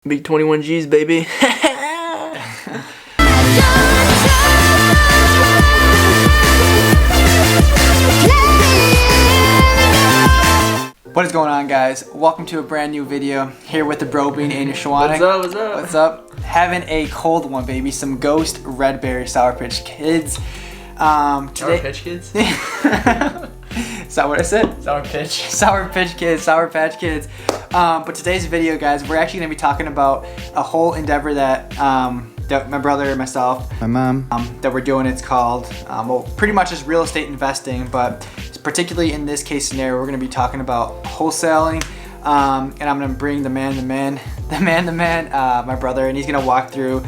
Big 21 G's, baby. What is going on, guys? Welcome to a brand new video here with the Bro Bean and your Shawana. What's up, what's up? What's up? Having a cold one, baby. Some Ghost Red Berry Sour Pitch Kids. Sour Pitch Kids? Is that what I said? Sour Pitch. Sour Pitch Kids, Sour Patch Kids. But today's video, guys, we're actually going to be talking about a whole endeavor that that my brother, myself, my mom, that we're doing. It's called, well, pretty much is real estate investing, but particularly in this case scenario, we're going to be talking about wholesaling. And I'm going to bring the man, my brother, and he's going to walk through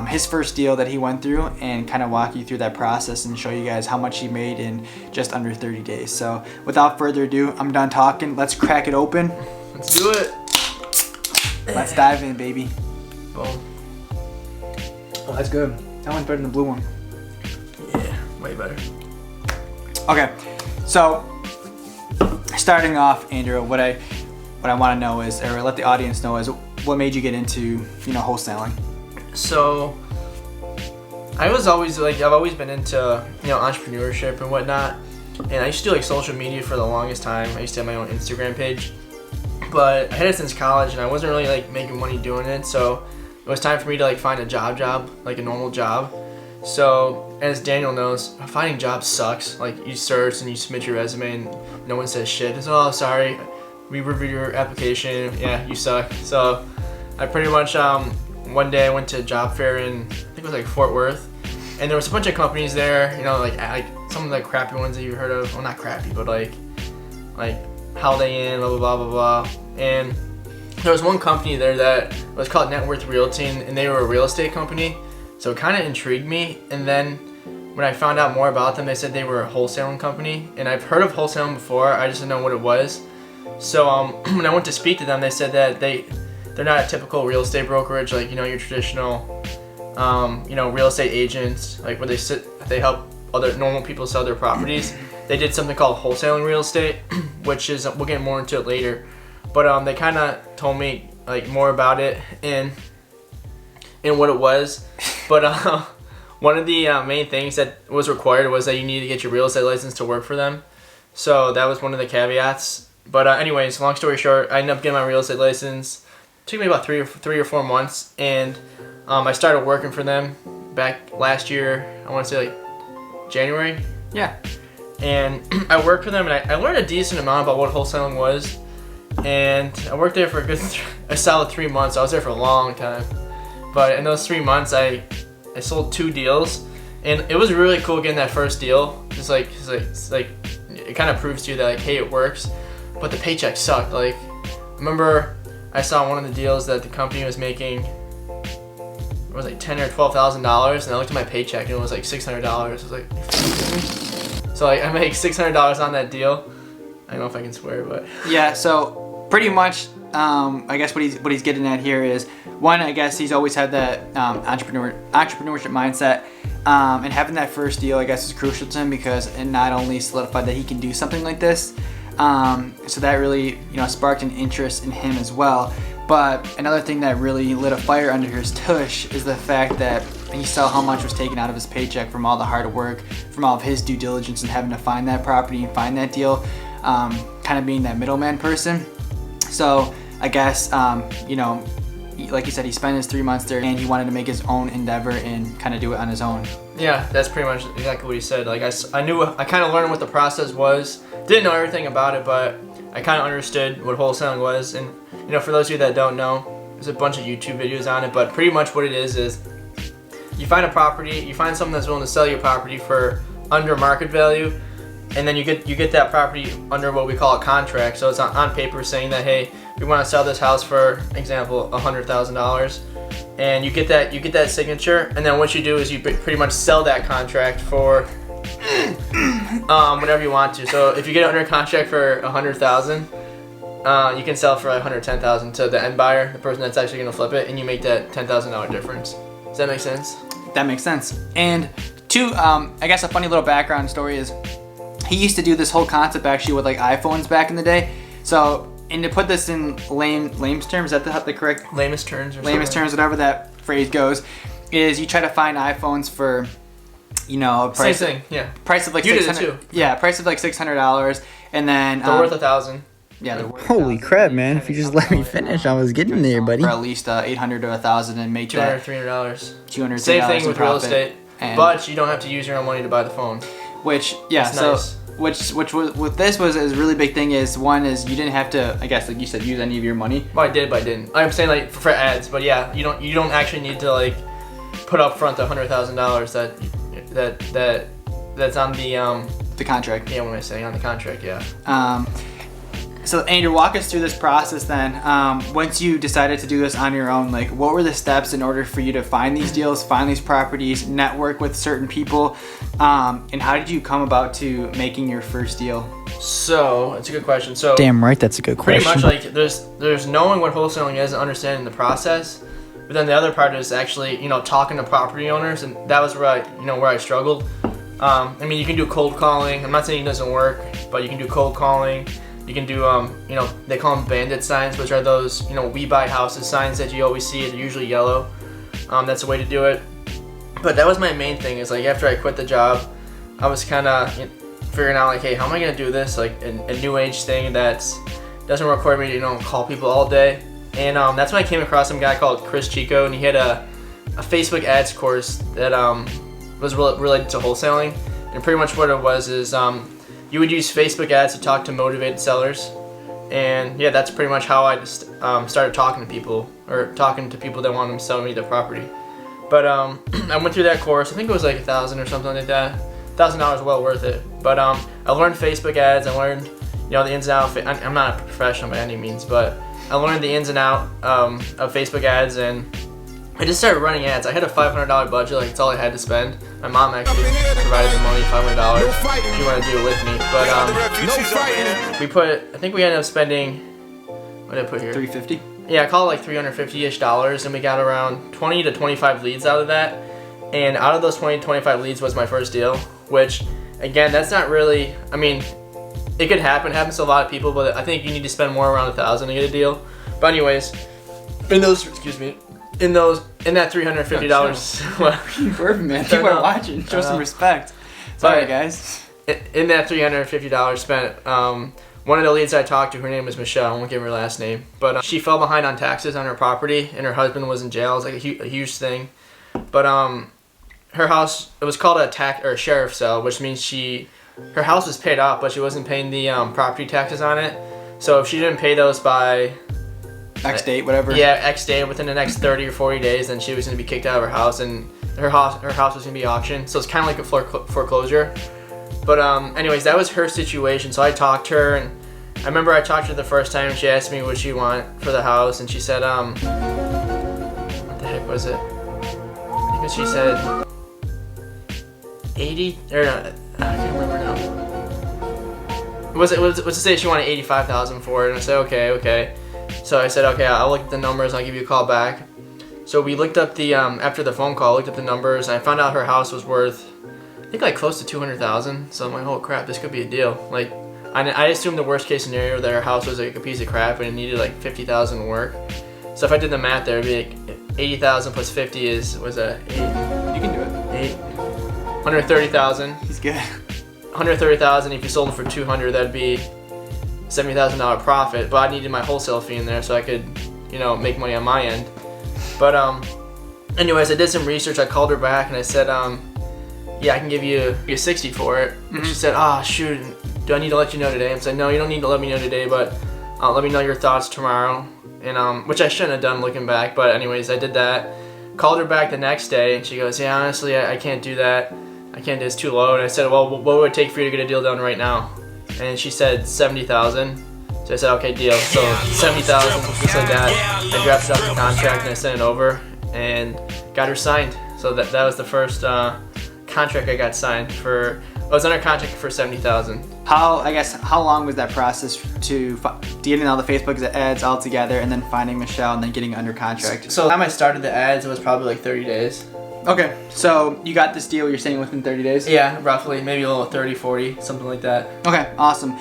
his first deal that he went through and kind of walk you through that process and show you guys how much he made in just under 30 days. So without further ado, I'm done talking. Let's crack it open. Let's do it. Let's dive in, baby. Boom. Oh, that's good. That one's better than the blue one. Yeah, way better. Okay, so starting off, Andrew, what I want to know is, or let the audience know, is what made you get into, wholesaling? So I was always I've always been into, entrepreneurship and whatnot, and I used to do social media for the longest time. I used to have my own Instagram page, but I had it since college and I wasn't really making money doing it, so it was time for me to find a job, like a normal job. So as Daniel knows, finding jobs sucks. You search and you submit your resume and no one says shit. It's, oh, sorry, we reviewed your application, yeah, you suck. So I pretty much one day I went to a job fair in, I think it was Fort Worth, and there was a bunch of companies there, some of the crappy ones that you heard of. Well, not crappy, but like Holiday Inn, blah blah blah blah blah. And there was one company there that was called Net Worth Realty, and they were a real estate company, so it kind of intrigued me. And then when I found out more about them, they said they were a wholesaling company, and I've heard of wholesaling before, I just didn't know what it was. So when I went to speak to them, they said that they're not a typical real estate brokerage, your traditional real estate agents, where they help other normal people sell their properties. They did something called wholesaling real estate, which is, we'll get more into it later. But they kind of told me more about it and what it was. But one of the main things that was required was that you need to get your real estate license to work for them. So that was one of the caveats. But anyways, long story short, I ended up getting my real estate license. It took me about three or four months, and I started working for them back last year. I want to say January. Yeah. And I worked for them, and I learned a decent amount about what wholesaling was. And I worked there for a solid 3 months. I was there for a long time. But in those 3 months, I sold 2 deals, and it was really cool getting that first deal. Just it kind of proves to you that hey, it works. But the paycheck sucked. Remember, I saw one of the deals that the company was making. It was $10,000 or $12,000, and I looked at my paycheck and it was $600. I was like, so I make $600 on that deal. I don't know if I can swear, but yeah. So pretty much, I guess what he's getting at here is, one, I guess he's always had that entrepreneurship mindset, and having that first deal, I guess, is crucial to him because it not only solidified that he can do something like this, so that really sparked an interest in him as well. But another thing that really lit a fire under his tush is the fact that he saw how much was taken out of his paycheck from all the hard work, from all of his due diligence and having to find that property and find that deal, kind of being that middleman person. So I guess, like you said, he spent his 3 months there and he wanted to make his own endeavor and kind of do it on his own. Yeah, that's pretty much exactly what he said. I kind of learned what the process was. Didn't know everything about it, but I kind of understood what wholesaling was. And for those of you that don't know, there's a bunch of YouTube videos on it, but pretty much what it is you find a property, you find someone that's willing to sell your property for under market value, and then you get that property under what we call a contract. So it's on paper saying that, hey, we want to sell this house for example $100,000, and you get that signature, and then what you do is you pretty much sell that contract for whatever you want to. So if you get it under contract for $100,000, you can sell for $110,000 to the end buyer, the person that's actually going to flip it, and you make that $10,000 difference. Does that make sense? That makes sense. And two, I guess a funny little background story is he used to do this whole concept actually with iPhones back in the day. So And to put this in lame's terms, is that the correct? Lamest terms or Lamest terms, whatever that phrase goes, is you try to find iPhones for, a price. Same thing, yeah. Price of like you $600. did it too. Yeah, price of like $600, and then they're worth $1,000. Yeah, they're worth Holy crap, man! If you just let me finish, I was getting there, buddy. for at least $800 to $1,000 and make that $200, $300. $200. Same thing with real estate, and but you don't have to use your own money to buy the phone. which yeah, That's so nice. which was with this was a really big thing is one is you didn't have to, I guess like you said, use any of your money. Well, I did, but I didn't. I'm saying like for ads, but yeah, you don't actually need to like put up front the $100,000 that's on The contract. yeah, what am I saying, on the contract, yeah. So Andrew, walk us through this process then. Once you decided to do this on your own, like what were the steps in order for you to find these deals, find these properties, network with certain people, and how did you come about to making your first deal? So it's a good question. So Damn right, that's a good pretty question. much like there's knowing what wholesaling is and understanding the process, but then the other part is actually talking to property owners, and that was where I struggled. I mean, you can do cold calling. I'm not saying it doesn't work, but you can do cold calling. You can do they call them Bandit Signs, which are those we buy houses signs that you always see. They're usually yellow. That's a way to do it. But that was my main thing. Is like after I quit the job, I was kind of figuring out like, hey, how am I gonna do this? Like a new age thing that doesn't require me to call people all day. And that's when I came across some guy called Chris Chico, and he had a Facebook ads course that was related to wholesaling. And pretty much what it was is you would use Facebook ads to talk to motivated sellers. And yeah, that's pretty much how I just started talking to people that wanted to sell me the property. But I went through that course. I think it was like $1,000 or something like that. $1,000 well worth it. But I learned Facebook ads. I learned the ins and outs. I'm not a professional by any means, but I learned the ins and outs of Facebook ads, and I just started running ads. I had a $500 budget, like it's all I had to spend. My mom actually provided the money, $500, if you want to do it with me. But I think we ended up spending, what did I put here? $350. Yeah, I call it like $350-ish, and we got around 20 to 25 leads out of that. And out of those 20 to 25 leads was my first deal, which, again, that's not really, I mean, it could happen. It happens to a lot of people, but I think you need to spend more around $1,000 to get a deal. But anyways, in that $350, well, Perfect, man. People are watching. Show some respect. Sorry, guys. in that $350 spent, one of the leads I talked to, her name was Michelle. I won't give her last name, but she fell behind on taxes on her property, and her husband was in jail. It was like a huge thing. But her house, it was called a sheriff sale, which means her house was paid off, but she wasn't paying the property taxes on it. So if she didn't pay those by X date, whatever. Yeah, X date, within the next 30 or 40 days, then she was going to be kicked out of her house, and her house was going to be auctioned. So it's kind of like a foreclosure. But anyways, that was her situation. So I talked to her, and I remember I talked to her the first time, and she asked me what she wanted for the house, and she said, what the heck was it? I think she said 80, or no, I can't remember now. Was to say she wanted $85,000 for it, and I said, okay. So I said, okay, I'll look at the numbers, I'll give you a call back. So we looked up after the phone call, looked at the numbers, and I found out her house was worth, I think like close to $200,000. So I'm like, oh crap, this could be a deal. Like, I assumed the worst case scenario that her house was like a piece of crap and it needed like $50,000 to work. So if I did the math there, it'd be like 80,000 plus 50 was a 8. You can do it. 130,000. He's good. 130,000. If you sold it for 200, that'd be $70,000 profit. But I needed my wholesale fee in there so I could, make money on my end. But anyways, I did some research. I called her back and I said, yeah, I can give you 60 for it. And she said, shoot, do I need to let you know today? I said, no, you don't need to let me know today, but let me know your thoughts tomorrow. And which I shouldn't have done looking back, but anyways, I did that. Called her back the next day, and she goes, yeah, honestly, I can't do that. I can't do it, it's too low. And I said, well, what would it take for you to get a deal done right now? And she said 70,000. So I said, okay, deal. So 70,000, just like that. I drafted up the contract and I sent it over and got her signed. So that was the first contract I got signed for. I was under contract for 70,000. How long was that process to getting all the Facebook ads all together and then finding Michelle and then getting under contract? So the time I started the ads, it was probably like 30 days. Okay, so you got this deal you're saying within 30 days? Yeah, roughly, maybe a little 30, 40, something like that. Okay, awesome.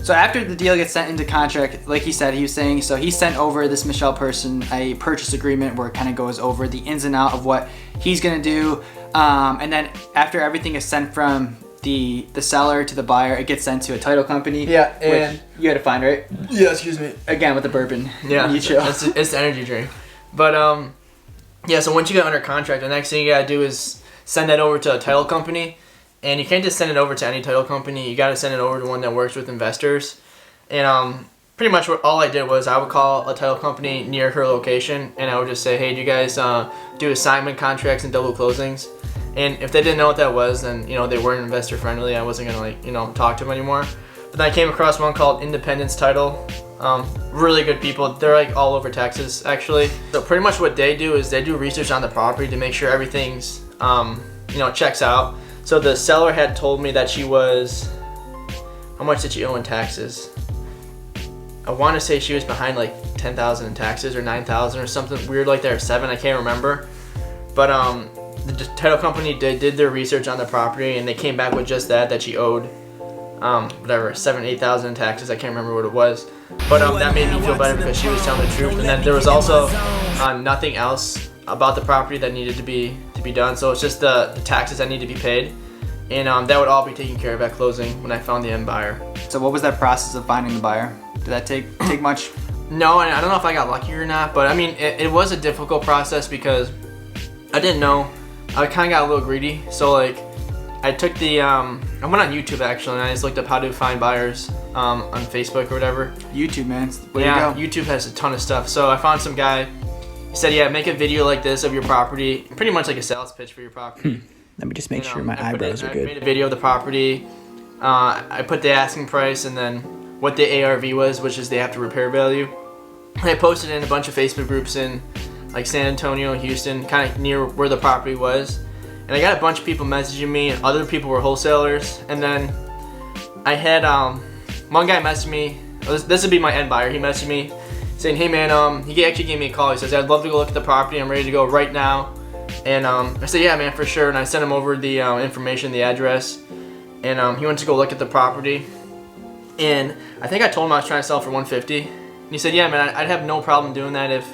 So after the deal gets sent into contract, like he said, he was saying, so he sent over this Michelle person a purchase agreement where it kind of goes over the ins and out of what he's gonna do. And then after everything is sent from the seller to the buyer, it gets sent to a title company. Yeah, and which you had to find, right? Yeah, excuse me. Again with the bourbon. Yeah, you chill. It's the energy drink. But yeah. So once you get under contract, the next thing you gotta do is send that over to a title company. And you can't just send it over to any title company. You got to send it over to one that works with investors. And pretty much all I did was I would call a title company near her location, and I would just say, hey, do you guys do assignment contracts and double closings? And if they didn't know what that was, then they weren't investor friendly. I wasn't gonna talk to them anymore. But then I came across one called Independence Title. Really good people. They're like all over Texas actually. So pretty much what they do is they do research on the property to make sure everything's checks out. So the seller had told me that she was, how much did she owe in taxes? I want to say she was behind like 10,000 in taxes or 9,000 or something weird like that, or 7, I can't remember. But the title company did their research on the property, and they came back with just that she owed whatever 7,000-8,000 in taxes. I can't remember what it was. But that made me feel better because she was telling the truth. And then there was also nothing else about the property that needed to be done, so it's just the taxes that need to be paid, and that would all be taken care of at closing when I found the end buyer. So what was that process of finding the buyer? Did that take much? No, and I don't know if I got lucky or not, but I mean it was a difficult process because I didn't know. I kind of got a little greedy, so like I took I went on YouTube actually, and I just looked up how to find buyers on Facebook or whatever. YouTube, man, way yeah, to go. YouTube has a ton of stuff. So I found some guy. He said, yeah, make a video like this of your property, pretty much like a sales pitch for your property. Let me just make sure my eyebrows are I good. made a video of the property. I put the asking price and then what the ARV was, which is the after repair value. And I posted it in a bunch of Facebook groups in like San Antonio, Houston, kind of near where the property was. And I got a bunch of people messaging me, and other people were wholesalers. And then I had one guy message me, this would be my end buyer, he messaged me saying, hey man, he actually gave me a call. He says, I'd love to go look at the property. I'm ready to go right now. And I said, yeah, man, for sure. And I sent him over the information, the address. And he went to go look at the property. And I think I told him I was trying to sell for $150. And he said, yeah, man, I'd have no problem doing that if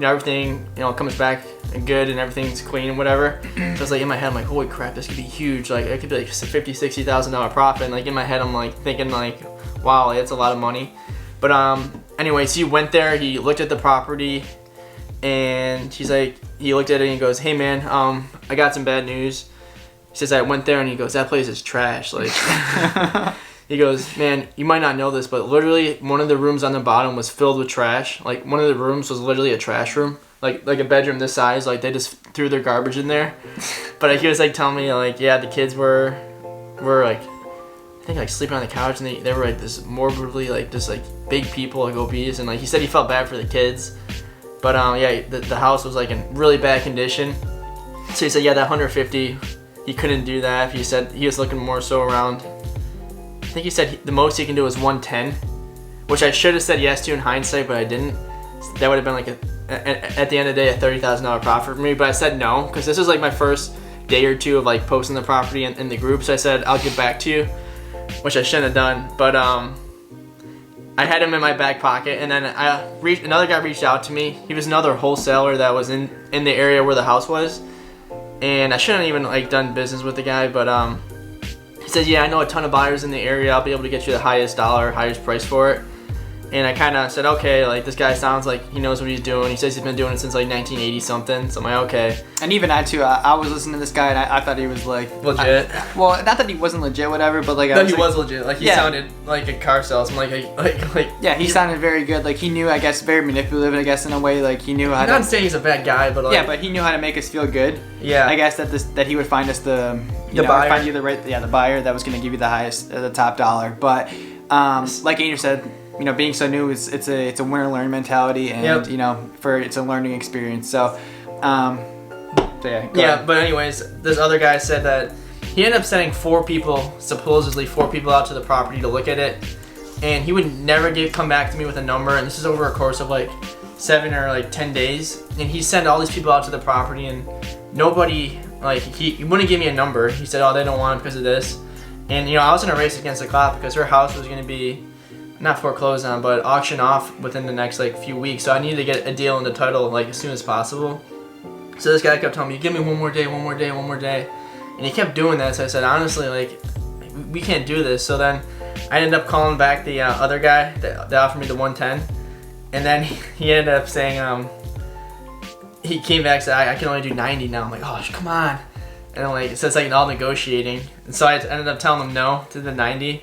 everything comes back good and everything's clean and whatever. So I was like, in my head, I'm like, holy crap, this could be huge. Like it could be like $50,000-$60,000 profit. And like in my head, I'm like thinking like, wow, that's a lot of money. But anyways, he went there, he looked at the property, and he's like, he looked at it and he goes, hey man, I got some bad news. He says, I went there, and he goes, that place is trash. Like, he goes, man, you might not know this, but literally one of the rooms on the bottom was filled with trash. Like one of the rooms was literally a trash room, like a bedroom this size. Like they just threw their garbage in there. But he was like telling me like, yeah, the kids were like, I think like sleeping on the couch, and they were like this morbidly like just like big people, like obese, and like he said he felt bad for the kids. But yeah, the house was like in really bad condition. So he said, yeah, that 150, he couldn't do that. He said he was looking more so around, I think he said the most he can do is 110, which I should have said yes to in hindsight, but I didn't. That would have been like at the end of the day a $30,000 profit for me. But I said no, because this was like my first day or two of like posting the property in the group. So I said I'll get back to you, which I shouldn't have done. But I had him in my back pocket, and then another guy reached out to me. He was another wholesaler that was in the area where the house was, and I shouldn't even like done business with the guy, but he said, yeah, I know a ton of buyers in the area. I'll be able to get you the highest price for it. And I kind of said, okay, like this guy sounds like he knows what he's doing. He says he's been doing it since like 1980 something. So I'm like, okay. And even I too, I was listening to this guy, and I thought he was like legit. Well, not that he wasn't legit, whatever, but like no, he was legit. Like he sounded like a car salesman. Like yeah, he sounded very good. Like he knew, I guess, very manipulative, I guess, in a way. Like he knew how. I'm not saying he's a bad guy, but like, yeah, but he knew how to make us feel good. Yeah. I guess that he would find us the buyer. Find you the buyer that was going to give you the highest, the top dollar. But like Andrew said, being so new, it's a win or learn mentality, and it's a learning experience. So, yeah. But anyways, this other guy said that he ended up sending supposedly four people out to the property to look at it, and he would never come back to me with a number. And this is over a course of like 7 or like 10 days, and he sent all these people out to the property, and nobody he wouldn't give me a number. He said, oh, they don't want it because of this. And I was in a race against the clock because her house was going to be not foreclose on, but auction off within the next like few weeks. So I needed to get a deal in the title like as soon as possible. So this guy kept telling me, give me one more day, and he kept doing that. So I said, honestly, like, we can't do this. So then I ended up calling back the other guy that offered me the 110, and then he ended up saying, he came back and said, I can only do 90 now. I'm like, oh, come on. And then like, so it's like all negotiating. And so I ended up telling him no to the 90.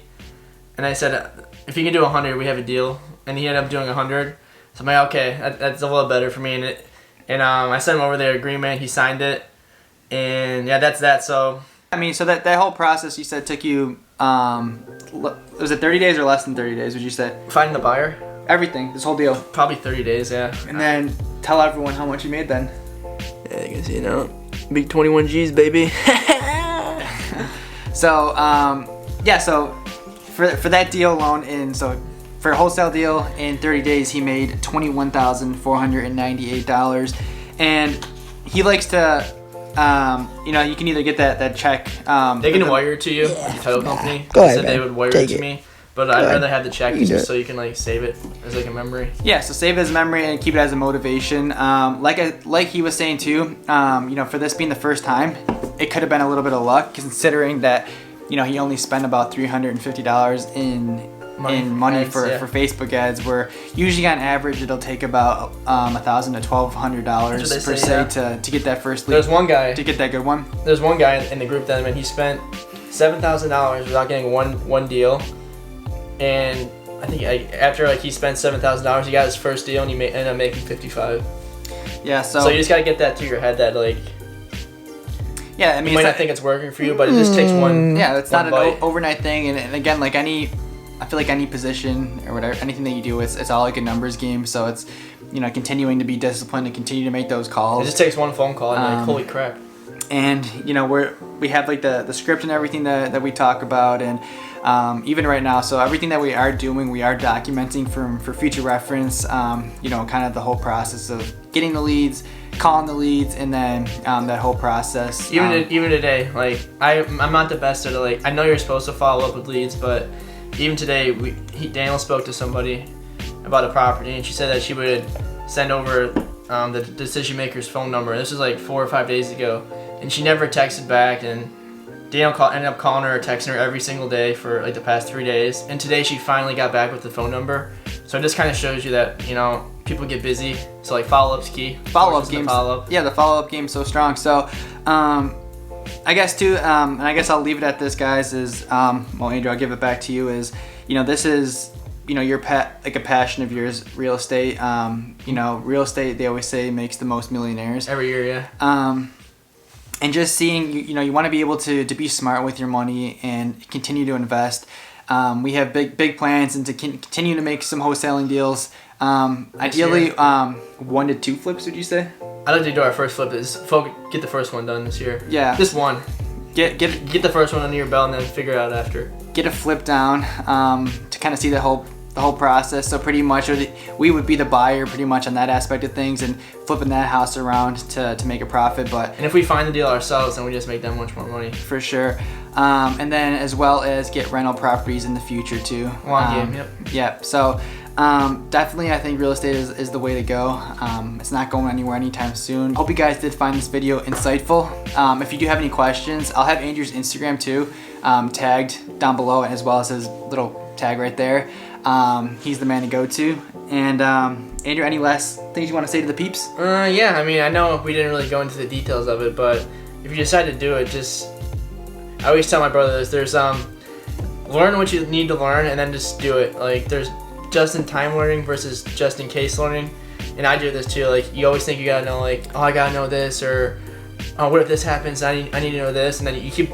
And I said, if you can do 100, we have a deal. And he ended up doing 100. So I'm like, okay, that's a little better for me. And I sent him over their agreement. He signed it. And yeah, that's that. So I mean, so that whole process you said took you, was it 30 days or less than 30 days, would you say? Finding the buyer? Everything, this whole deal. Probably 30 days, yeah. And then tell everyone how much you made then. Yeah, you can see now. Big 21 G's, baby. So, yeah, so for that deal alone, for a wholesale deal in 30 days, he made $21,498. And he likes to, you know, you can either get that check. They can wire it to you, the title company. Go ahead, said they man. would wire Take it to it. me. But I'd rather have the check You can do just it. so you can like save it as like a memory. Yeah, so save it as memory and keep it as a motivation. Like he was saying too, you know, for this being the first time, it could have been a little bit of luck considering that, you know, he only spent about $350 in money Ads, for Facebook ads, where usually on average it'll take about $1,000 to $1,200 per say, se yeah. to get that first lead. There's one guy. To get that good one. There's one guy in the group that I'm in. He spent $7,000 without getting one deal, and I think after like he spent $7,000, he got his first deal and he ended up making $55. Yeah. So you just gotta get that to your head that like. Yeah, I mean, You might not think it's working for you, but it just takes one. Yeah, it's not an bite. overnight thing, and again, like I feel like any position or whatever, anything that you do, it's all like a numbers game. So it's, you know, continuing to be disciplined and continue to make those It calls. just takes one phone call and like, holy crap. And you know, we have like the script and everything that we talk about, and even right now, so everything that we are doing, we are documenting for future reference. You know, kind of the whole process of getting the leads, calling the leads, and then that whole process. Even today, like I'm not the best at it. Like I know you're supposed to follow up with leads, but even today, Daniel spoke to somebody about a property, and she said that she would send over the decision maker's phone number. This was like 4 or 5 days ago, and she never texted back. And Daniel ended up calling her or texting her every single day for like the past 3 days. And today she finally got back with the phone number. So it just kind of shows you that, you know, people get busy. So like follow-up's key. Follow-up games. Follow-up. Yeah, the follow-up game's so strong. So, I guess too, and I guess I'll leave it at this, guys. Is well, Andrew, I'll give it back to you. Is, you know, this is, you know, your like a passion of yours, real estate. You know, real estate, they always say, makes the most millionaires Every year, yeah. And just seeing, you know, you want to be able to be smart with your money and continue to invest. We have big plans and to continue to make some wholesaling deals. Ideally, 1 to 2 flips, would you say? I'd like to do our first flip. Get the first one done this year. Yeah. Just one. Get the first one under your belt and then figure it out after. Get a flip down to kind of see the whole process. So pretty much we would be the buyer pretty much on that aspect of things and flipping that house around to make a profit. But And if we find the deal ourselves, then we just make that much more money. for sure. And then as well as get rental properties in the future too. Long game, yep. Yep. So definitely I think real estate is the way to go. It's not going anywhere anytime soon. Hope you guys did find this video insightful. If you do have any questions, I'll have Andrew's Instagram too tagged down below, as well as his little tag right there. He's the man to go to. And Andrew, any last things you want to say to the peeps? Yeah, I mean, I know we didn't really go into the details of it, but if you decide to do it, I always tell my brother this, there's learn what you need to learn and then just do it. Like there's just-in-time learning versus just-in-case learning. And I do this too, like you always think you gotta know, like, oh, I gotta know this, or oh, what if this happens, I need to know this, and then you keep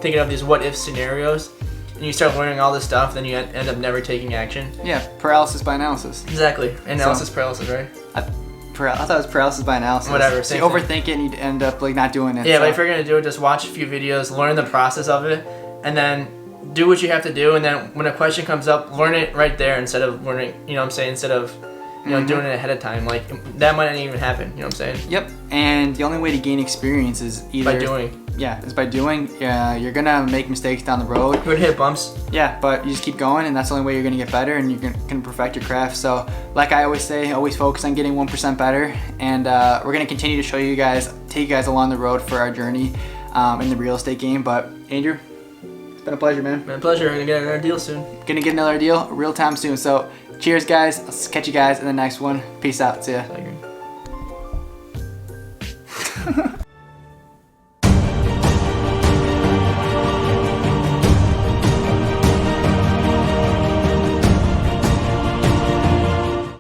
thinking of these what-if scenarios, and you start learning all this stuff, then you end up never taking action. Yeah, paralysis by analysis. Exactly. Analysis paralysis, right? I thought it was paralysis by analysis. Whatever, So you same overthink it and you end up like not doing it. Yeah, so. but if you're gonna do it, just watch a few videos, learn the process of it, and then do what you have to do. And then when a question comes up, learn it right there instead of learning. You know what I'm saying? Instead of you know, doing it ahead of time. Like that might not even happen. You know what I'm saying? Yep. And the only way to gain experience is either By doing. Yeah, is by doing. You're gonna make mistakes down the road. You're gonna hit bumps. Yeah, but you just keep going, and that's the only way you're gonna get better, and you're gonna perfect your craft. So, like I always say, always focus on getting 1% better, and we're gonna continue to show you guys, take you guys along the road for our journey in the real estate game. But Andrew, it's been a pleasure, man. My pleasure. We're gonna get another deal soon. Gonna get another deal real time soon. So, cheers, guys. I'll catch you guys in the next one. Peace out. See ya.